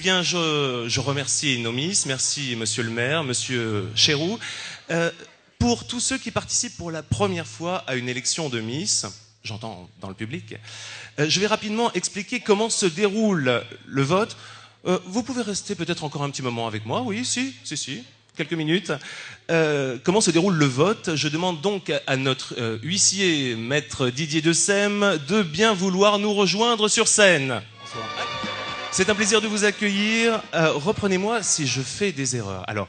bien, je remercie nos Miss, merci Monsieur le maire, Monsieur Chéroux. Pour tous ceux qui participent pour la première fois à une élection de Miss, j'entends dans le public, je vais rapidement expliquer comment se déroule le vote. Vous pouvez rester peut-être encore un petit moment avec moi, oui, si, quelques minutes. Comment se déroule le vote? Je demande donc à notre huissier, maître Didier Dessem, de bien vouloir nous rejoindre sur scène. Bonsoir. C'est un plaisir de vous accueillir. Reprenez-moi si je fais des erreurs. Alors,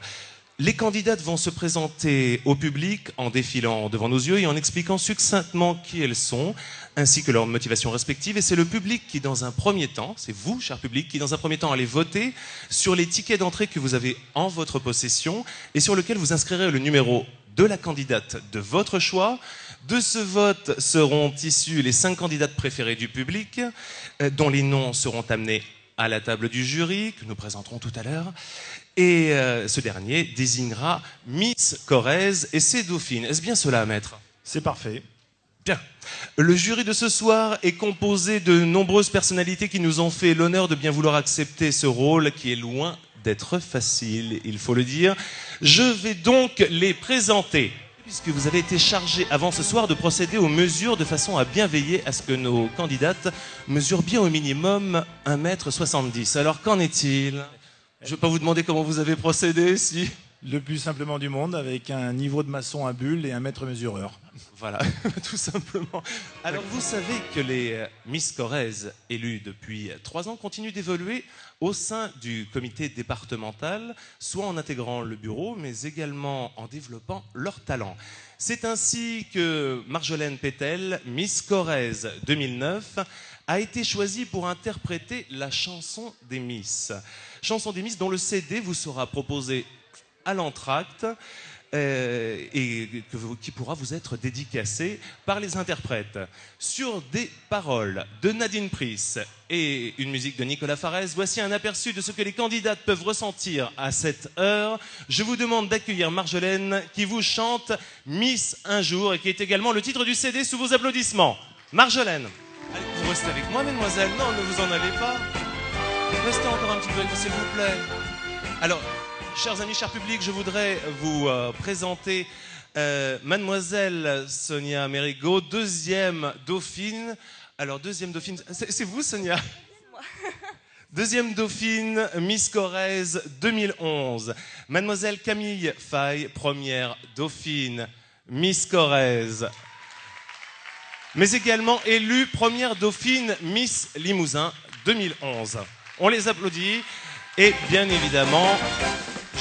les candidates vont se présenter au public en défilant devant nos yeux et en expliquant succinctement qui elles sont, ainsi que leurs motivations respectives. Et c'est le public qui, dans un premier temps, c'est vous, cher public, qui, dans un premier temps, allez voter sur les tickets d'entrée que vous avez en votre possession et sur lequel vous inscrirez le numéro de la candidate de votre choix. De ce vote seront issus les 5 candidates préférées du public, dont les noms seront amenés à la table du jury, que nous présenterons tout à l'heure. Et ce dernier désignera Miss Corrèze et ses dauphines. Est-ce bien cela, maître? C'est parfait. Bien. Le jury de ce soir est composé de nombreuses personnalités qui nous ont fait l'honneur de bien vouloir accepter ce rôle qui est loin d'être facile, il faut le dire. Je vais donc les présenter, puisque vous avez été chargé avant ce soir de procéder aux mesures de façon à bien veiller à ce que nos candidates mesurent bien au minimum 1,70 m. Alors qu'en est-il? Je ne vais pas vous demander comment vous avez procédé, si... Le plus simplement du monde, avec un niveau de maçon à bulle et un mètre mesureur. Voilà, tout simplement. Alors, vous savez que les Miss Corrèze, élues depuis 3 ans, continuent d'évoluer au sein du comité départemental, soit en intégrant le bureau, mais également en développant leurs talents. C'est ainsi que Marjolaine Pétel, Miss Corrèze 2009, a été choisie pour interpréter la chanson des Miss. Chanson des Miss dont le CD vous sera proposé à l'entracte et qui pourra vous être dédicacé par les interprètes. Sur des paroles de Nadine Price et une musique de Nicolas Farès, voici un aperçu de ce que les candidates peuvent ressentir à cette heure. Je vous demande d'accueillir Marjolaine qui vous chante Miss un jour et qui est également le titre du CD sous vos applaudissements. Marjolaine. Allez, vous restez avec moi, mesdemoiselles. Non, ne vous en allez pas. Restez encore un petit peu avec vous, s'il vous plaît. Alors, chers amis, chers publics, je voudrais vous présenter Mademoiselle Sonia Mérigot, deuxième dauphine. Alors, deuxième dauphine, c'est vous, Sonia? C'est moi. Deuxième dauphine, Miss Corrèze 2011. Mademoiselle Camille Faye, première dauphine, Miss Corrèze. Mais également élue première dauphine, Miss Limousin 2011. On les applaudit. Et bien évidemment,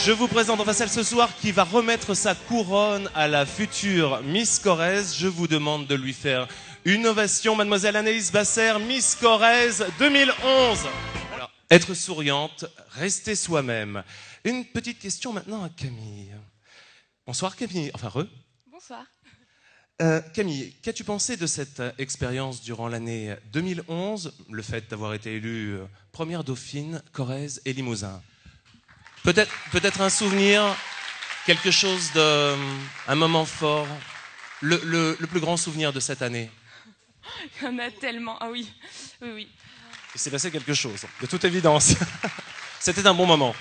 je vous présente enfin celle ce soir qui va remettre sa couronne à la future Miss Corrèze. Je vous demande de lui faire une ovation, Mademoiselle Anaïs Basser, Miss Corrèze 2011. Alors, être souriante, rester soi-même. Une petite question maintenant à Camille. Bonsoir Camille, enfin Bonsoir. Camille, qu'as-tu pensé de cette expérience durant l'année 2011, le fait d'avoir été élue première dauphine, Corrèze et Limousin? Peut-être un souvenir, quelque chose un moment fort, le plus grand souvenir de cette année? Il y en a tellement. Ah oui, oui. Il s'est passé quelque chose, de toute évidence. C'était un bon moment.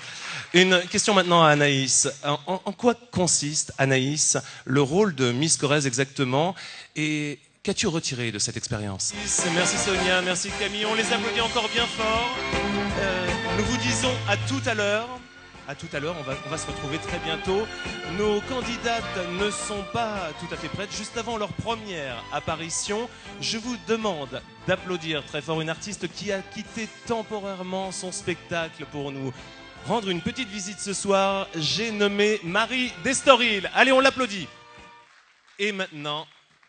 Une question maintenant à Anaïs. En quoi consiste, Anaïs, le rôle de Miss Corrèze exactement? Et qu'as-tu retiré de cette expérience? Merci Sonia, merci Camille. On les applaudit encore bien fort. Nous vous disons à tout à l'heure. À tout à l'heure, on va se retrouver très bientôt. Nos candidates ne sont pas tout à fait prêtes. Juste avant leur première apparition, je vous demande d'applaudir très fort une artiste qui a quitté temporairement son spectacle pour nous rendre une petite visite ce soir. J'ai nommé Marie Destoril. Allez, on l'applaudit. Et maintenant,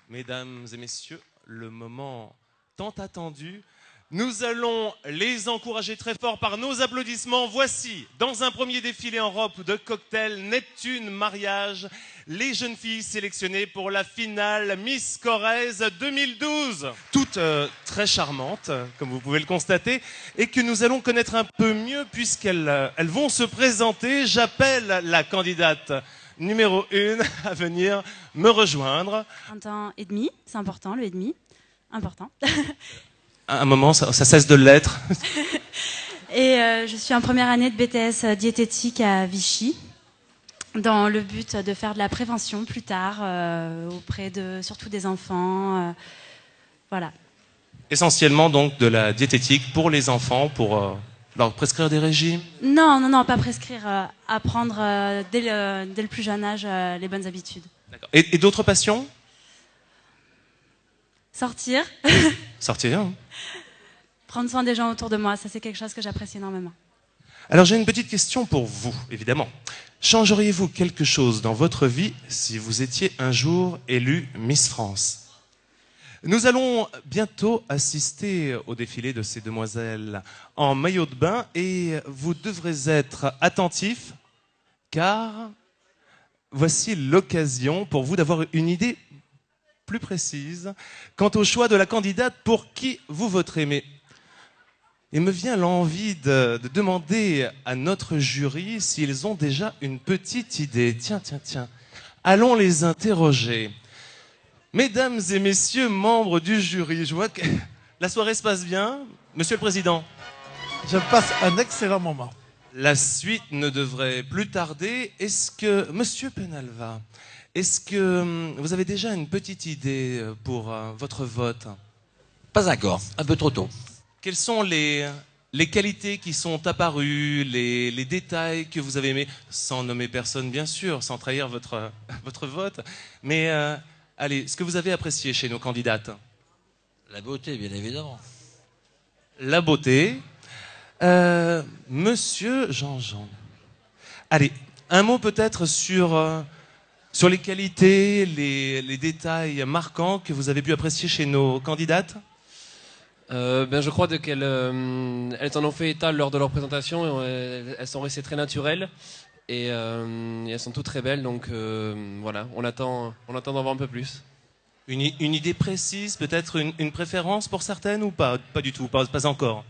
mesdames et messieurs, le moment tant attendu. Nous allons les encourager très fort par nos applaudissements. Voici, dans un premier défilé en robe de cocktail, Neptune Mariage, les jeunes filles sélectionnées pour la finale Miss Corrèze 2012. Toutes très charmantes, comme vous pouvez le constater, et que nous allons connaître un peu mieux puisqu'elles vont se présenter. J'appelle la candidate numéro 1 à venir me rejoindre. Un temps et demi, c'est important, le et demi, important. À un moment, ça cesse de l'être. Et je suis en première année de BTS diététique à Vichy, dans le but de faire de la prévention plus tard, auprès de surtout des enfants. Voilà. Essentiellement donc de la diététique pour les enfants, pour leur prescrire des régimes? Non, pas prescrire, apprendre dès le plus jeune âge les bonnes habitudes. D'accord. Et d'autres passions? Sortir, Sortir, hein. prendre soin des gens autour de moi, ça c'est quelque chose que j'apprécie énormément. Alors j'ai une petite question pour vous, évidemment. Changeriez-vous quelque chose dans votre vie si vous étiez un jour élu Miss France? Nous allons bientôt assister au défilé de ces demoiselles en maillot de bain et vous devrez être attentifs car voici l'occasion pour vous d'avoir une idée plus précise quant au choix de la candidate pour qui vous voterez. Mais il me vient l'envie de demander à notre jury s'ils ont déjà une petite idée. Tiens. Allons les interroger. Mesdames et messieurs, membres du jury, je vois que la soirée se passe bien. Monsieur le Président. Je passe un excellent moment. La suite ne devrait plus tarder. Est-ce que, Monsieur Penalva, est-ce que vous avez déjà une petite idée pour votre vote? Pas encore, un peu trop tôt. Quelles sont les qualités qui sont apparues, les détails que vous avez aimés, sans nommer personne bien sûr, sans trahir votre vote, mais allez, ce que vous avez apprécié chez nos candidates? La beauté, bien évidemment. La beauté. Monsieur Jean-Jean. Allez, un mot peut-être sur les qualités, les détails marquants que vous avez pu apprécier chez nos candidates. Je crois qu'elles en ont fait état lors de leur présentation. Elles sont restées très naturelles et elles sont toutes très belles. Donc voilà, on attend d'en voir un peu plus. Une idée précise, peut-être une préférence pour certaines ou pas? Pas du tout, pas encore.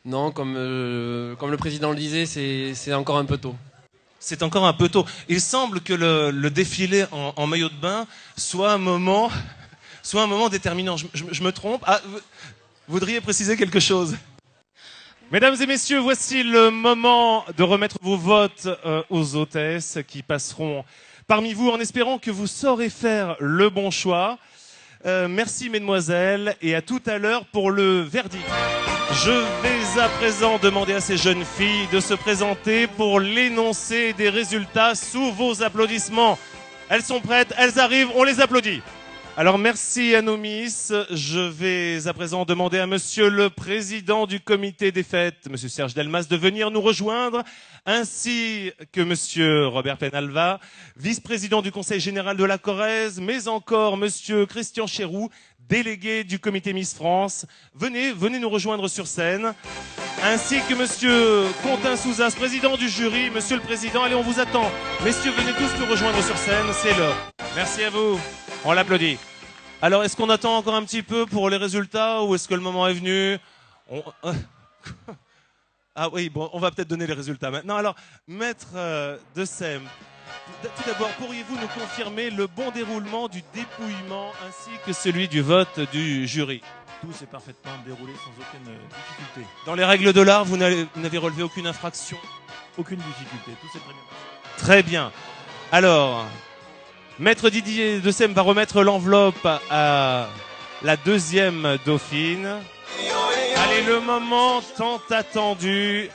Non, comme le président le disait, c'est encore un peu tôt. C'est encore un peu tôt. Il semble que le défilé en maillot de bain soit un moment déterminant. Je me trompe? Ah, vous voudriez préciser quelque chose? Mesdames et messieurs, voici le moment de remettre vos votes aux hôtesses qui passeront parmi vous en espérant que vous saurez faire le bon choix. Merci mesdemoiselles et à tout à l'heure pour le verdict. Je vais à présent demander à ces jeunes filles de se présenter pour l'énoncé des résultats sous vos applaudissements. Elles sont prêtes, elles arrivent, on les applaudit. Alors merci à nos Miss. Je vais à présent demander à monsieur le président du comité des fêtes, monsieur Serge Delmas, de venir nous rejoindre, ainsi que monsieur Robert Penalva, vice-président du conseil général de la Corrèze, mais encore monsieur Christian Chéroux, délégué du comité Miss France. Venez nous rejoindre sur scène, ainsi que monsieur Quentin Souzas, président du jury. Monsieur le président, allez, on vous attend. Messieurs, venez tous nous rejoindre sur scène, c'est l'heure. Merci à vous. On l'applaudit. Alors, est-ce qu'on attend encore un petit peu pour les résultats ou est-ce que le moment est venu? Ah oui, bon, on va peut-être donner les résultats maintenant. Alors, maître de Sem, tout d'abord, pourriez-vous nous confirmer le bon déroulement du dépouillement ainsi que celui du vote du jury? Tout s'est parfaitement déroulé sans aucune difficulté. Dans les règles de l'art, vous n'avez relevé aucune infraction? Aucune difficulté, tout s'est très bien passé. Très bien. Alors, maître Didier de Sem va remettre l'enveloppe à la deuxième dauphine. Allez, le moment tant attendu.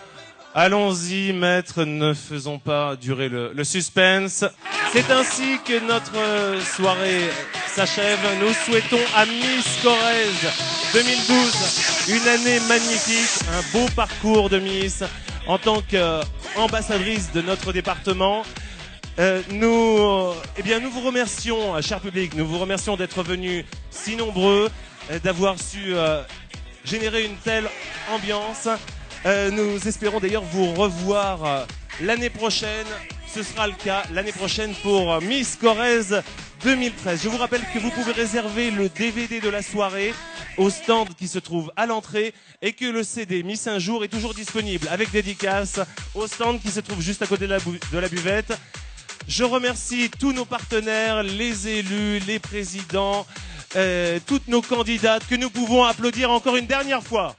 Allons-y, maître, ne faisons pas durer le suspense. C'est ainsi que notre soirée s'achève. Nous souhaitons à Miss Corrèze 2012 une année magnifique, un beau parcours de Miss en tant qu'ambassadrice de notre département. Nous vous remercions, cher public, nous vous remercions d'être venus si nombreux, d'avoir su générer une telle ambiance. Nous espérons d'ailleurs vous revoir l'année prochaine. Ce sera le cas l'année prochaine pour Miss Corrèze 2013. Je vous rappelle que vous pouvez réserver le DVD de la soirée au stand qui se trouve à l'entrée et que le CD Miss un jour est toujours disponible avec dédicace au stand qui se trouve juste à côté de la buvette. Je remercie tous nos partenaires, les élus, les présidents, toutes nos candidates que nous pouvons applaudir encore une dernière fois.